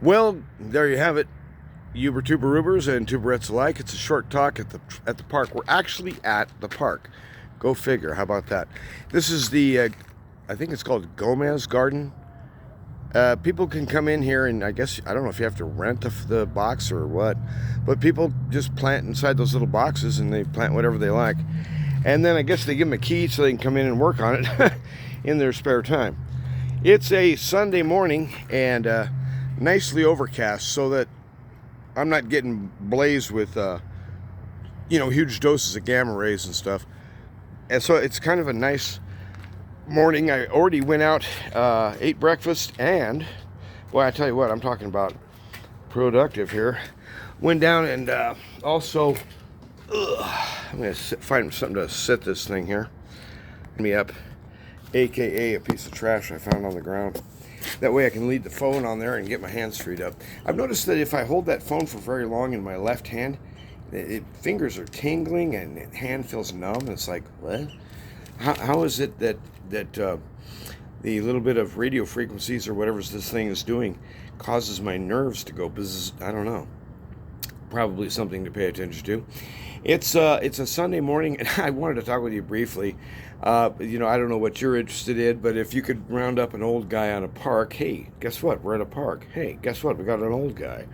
Well, there you have it. Uber Tuberubers and Tuberettes alike. It's a short talk at the park. We're actually at the park. Go figure. How about that? This is the, I think it's called Gomez Garden. People can come in here, and I guess I don't know if you have to rent the box or what, but people just plant inside those little boxes, and they plant whatever they like. And then I guess they give them a key so they can come in and work on it in their spare time. It's a Sunday morning and nicely overcast, so that I'm not getting blazed with, huge doses of gamma rays and stuff. And so it's kind of a nice morning. I already went out, ate breakfast, and, boy, I tell you what, I'm talking about productive here. Went down and also, I'm going to find something to sit this thing here. Me up, aka a piece of trash I found on the ground. That way I can leave the phone on there and get my hands freed up. I've noticed that if I hold that phone for very long in my left hand, fingers are tingling and the hand feels numb. It's like, what? How is it that the little bit of radio frequencies or whatever this thing is doing causes my nerves to go buzz? I don't know. Probably something to pay attention to. It's a Sunday morning, and I wanted to talk with you briefly. I don't know what you're interested in, but if you could round up an old guy on a park, hey, guess what? We're at a park. Hey, guess what? We got an old guy.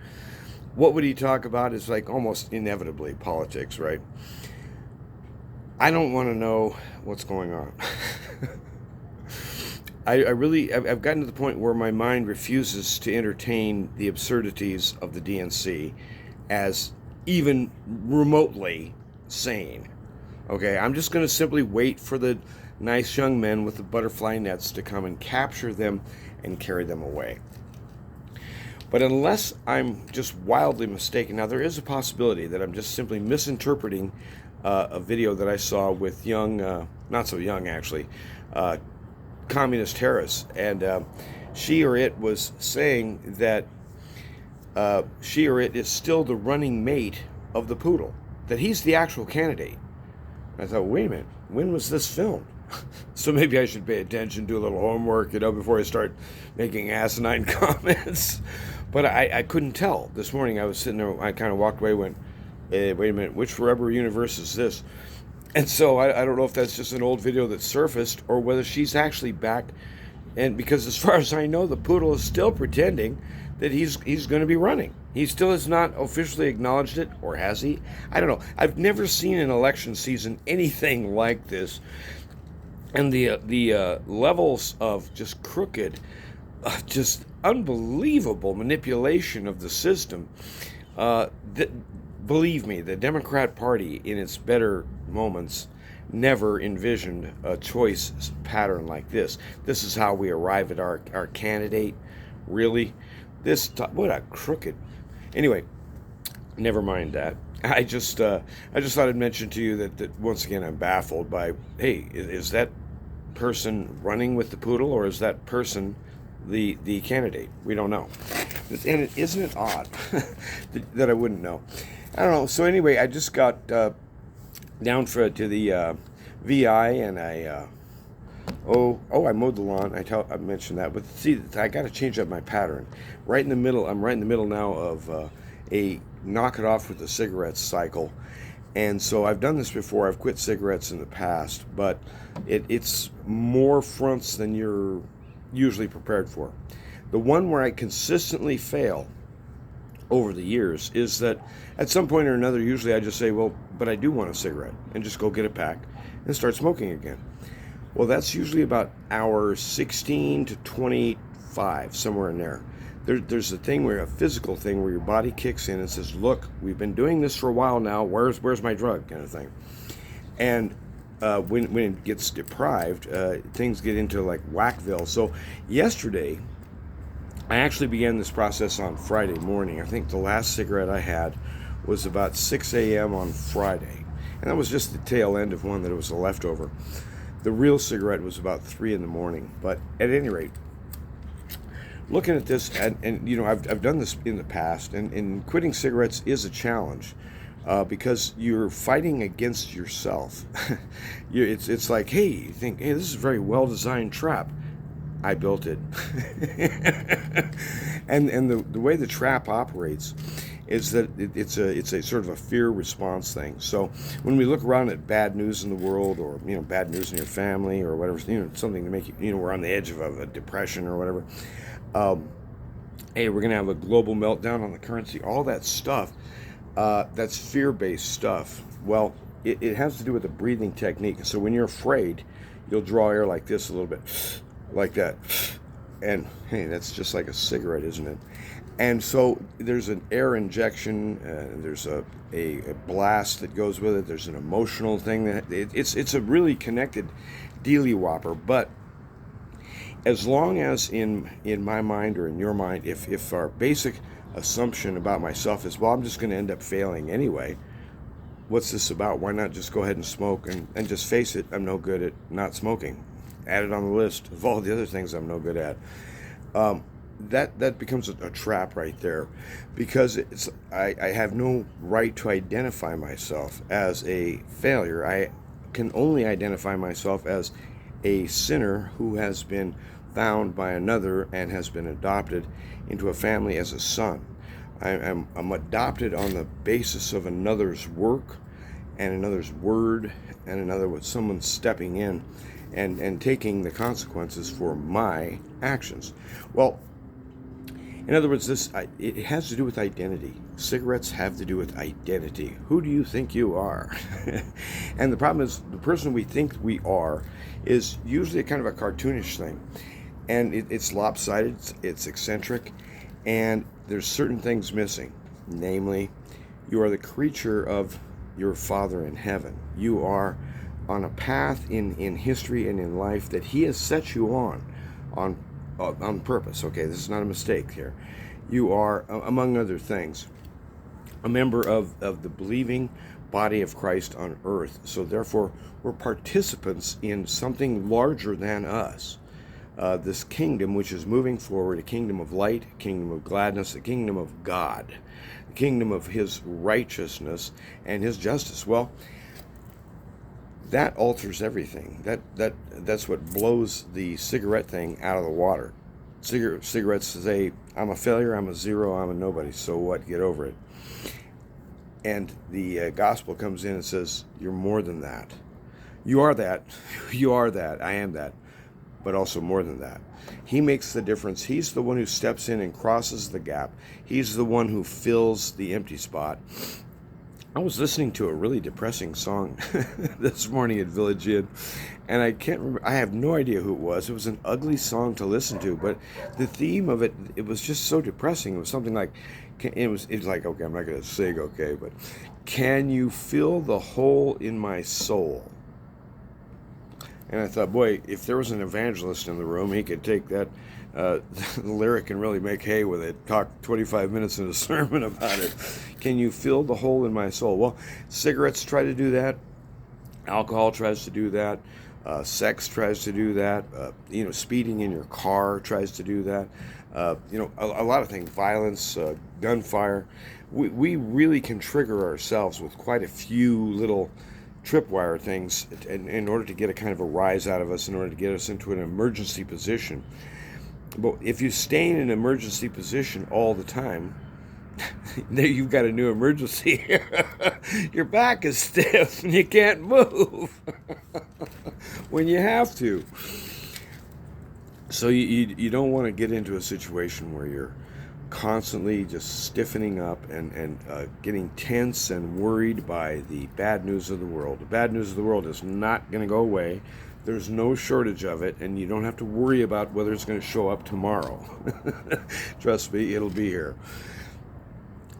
What would he talk about? Is like almost inevitably politics, right? I don't want to know what's going on. I've gotten to the point where my mind refuses to entertain the absurdities of the DNC as even remotely sane. Okay, I'm just going to simply wait for the nice young men with the butterfly nets to come and capture them and carry them away. But unless I'm just wildly mistaken, now there is a possibility that I'm just simply misinterpreting a video that I saw with young, not so young actually, communist terrorists, and she or it was saying that she or it is still the running mate of the poodle, that he's the actual candidate. I thought, wait a minute, when was this filmed? So maybe I should pay attention, do a little homework, before I start making asinine comments. But I couldn't tell. This morning I was sitting there, I kind of walked away, went, wait a minute, which Forever universe is this? And so I don't know if that's just an old video that surfaced or whether she's actually back. And because as far as I know, the poodle is still pretending that he's going to be running. He still has not officially acknowledged it, or has he? I don't know. I've never seen in election season anything like this. And the levels of just crooked, just unbelievable manipulation of the system. Believe me, the Democrat Party in its better moments never envisioned a choice pattern like this. This is how we arrive at our candidate. Really? What a crooked. Anyway, never mind that. I just thought I'd mention to you that once again I'm baffled by, hey, is that person running with the poodle, or is that person the candidate? We don't know. And isn't it odd that I wouldn't know? I don't know. So anyway, I just got down to the VI, and I mowed the lawn. I mentioned that, but see, I got to change up my pattern. Right in the middle, I'm right in the middle now of a knock it off with the cigarettes cycle, and so I've done this before. I've quit cigarettes in the past, but it's more fronts than you're usually prepared for. The one where I consistently fail over the years is that at some point or another, usually I just say, well, but I do want a cigarette, and just go get a pack and start smoking again. Well, that's usually about hour 16 to 25, somewhere in there. There's a physical thing where your body kicks in and says, look, we've been doing this for a while now, where's my drug, kind of thing. And when it gets deprived, things get into like Whackville. So yesterday, I actually began this process on Friday morning. I think the last cigarette I had was about 6 a.m. on Friday. And that was just the tail end of one that was a leftover. The real cigarette was about 3 in the morning. But at any rate, looking at this, and I've done this in the past, and quitting cigarettes is a challenge. Because you're fighting against yourself. It's like, hey, you think, hey, this is a very well-designed trap. I built it. And the way the trap operates is that it's a sort of a fear response thing. So when we look around at bad news in the world, or bad news in your family, or whatever, something to make you, we're on the edge of a depression or whatever. Hey, we're gonna have a global meltdown on the currency. All that stuff, that's fear-based stuff. Well, it has to do with the breathing technique. So when you're afraid, you'll draw air like this a little bit, like that. And hey, that's just like a cigarette, isn't it? And so there's an air injection, there's a blast that goes with it, there's an emotional thing that it's a really connected dealy whopper. But as long as in my mind, or in your mind, if our basic assumption about myself is, well, I'm just going to end up failing anyway, what's this about? Why not just go ahead and smoke and just face it? I'm no good at not smoking. Add it on the list of all the other things I'm no good at. That becomes a trap right there, because I have no right to identify myself as a failure. I can only identify myself as a sinner who has been found by another and has been adopted into a family as a son. I'm adopted on the basis of another's work and another's word, and someone stepping in and taking the consequences for my actions. Well, in other words, it has to do with identity. Cigarettes have to do with identity. Who do you think you are? And the problem is, the person we think we are is usually a kind of a cartoonish thing. And it's lopsided, it's eccentric, and there's certain things missing. Namely, you are the creature of your Father in heaven. You are on a path in history and in life that He has set you on purpose. Okay, this is not a mistake here. You are, among other things, a member of the believing body of Christ on earth. So therefore, we're participants in something larger than us. This kingdom which is moving forward, a kingdom of light, a kingdom of gladness, a kingdom of God, a kingdom of His righteousness and His justice. Well, that alters everything. That's what blows the cigarette thing out of the water. Cigarettes say, I'm a failure, I'm a zero, I'm a nobody, so what, get over it. And the gospel comes in and says, you're more than that. You are that. You are that. I am that. But also more than that. He makes the difference. He's the one who steps in and crosses the gap. He's the one who fills the empty spot. I was listening to a really depressing song this morning at Village Inn, and I can't remember. I have no idea who it was. It was an ugly song to listen to, but the theme of it was just so depressing. It was something like, it was like, okay, I'm not going to sing, okay, but can you fill the hole in my soul? And I thought, boy, if there was an evangelist in the room, he could take that lyric and really make hay with it. Talk 25 minutes in a sermon about it. Can you fill the hole in my soul? Well, cigarettes try to do that. Alcohol tries to do that. Sex tries to do that. Speeding in your car tries to do that. A lot of things. Violence, gunfire. We really can trigger ourselves with quite a few little tripwire things in order to get a kind of a rise out of us, in order to get us into an emergency position. But if you stay in an emergency position all the time, there you've got a new emergency. Your back is stiff and you can't move when you have to. So you don't want to get into a situation where you're constantly just stiffening up and getting tense and worried by the bad news of the world. The bad news of the world is not going to go away. There's no shortage of it, and you don't have to worry about whether it's going to show up tomorrow. Trust me, it'll be here.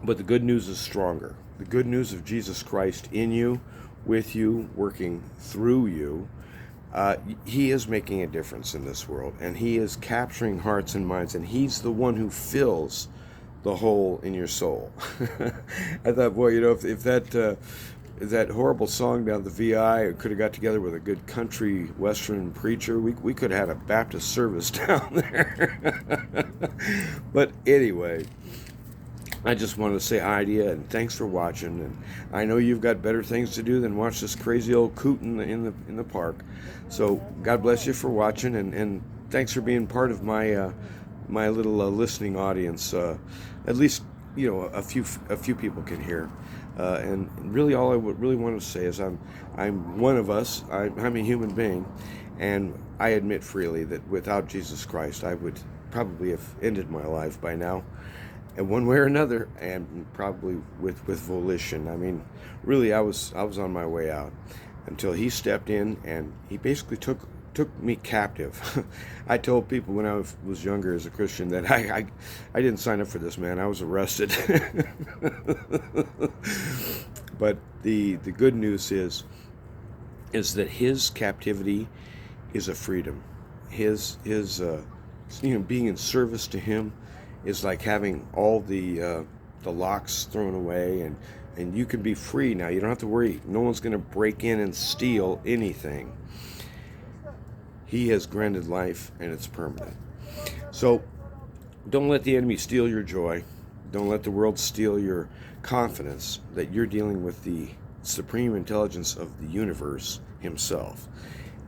But the good news is stronger. The good news of Jesus Christ in you, with you, working through you. He is making a difference in this world, and He is capturing hearts and minds, and He's the one who fills the hole in your soul. I thought, boy, if that horrible song down at the VI could have got together with a good country western preacher, we could have had a Baptist service down there. But anyway, I just wanted to say hi to you, and thanks for watching. And I know you've got better things to do than watch this crazy old coot in the park. So God bless you for watching, and thanks for being part of my my little listening audience, at least a few people can hear. And really, all I would really want to say is I'm one of us. I'm a human being, and I admit freely that without Jesus Christ, I would probably have ended my life by now, in one way or another, and probably with volition. I mean, really, I was on my way out until he stepped in, and he basically took me captive. I told people when I was younger as a Christian that I didn't sign up for this, man. I was arrested. But the good news is that his captivity is a freedom. His being in service to him is like having all the locks thrown away, and you can be free now. You don't have to worry. No one's going to break in and steal anything. He has granted life, and it's permanent. So don't let the enemy steal your joy. Don't let the world steal your confidence that you're dealing with the supreme intelligence of the universe himself.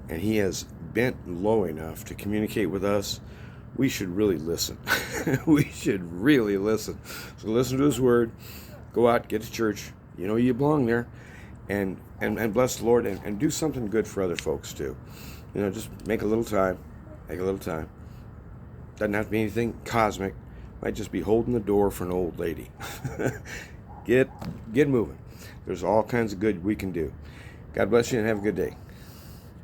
And he has bent low enough to communicate with us. We should really listen. We should really listen. So listen to his word. Go out, get to church. You know you belong there. And bless the Lord, and do something good for other folks too. Just make a little time. Make a little time. Doesn't have to be anything cosmic. Might just be holding the door for an old lady. Get moving. There's all kinds of good we can do. God bless you and have a good day.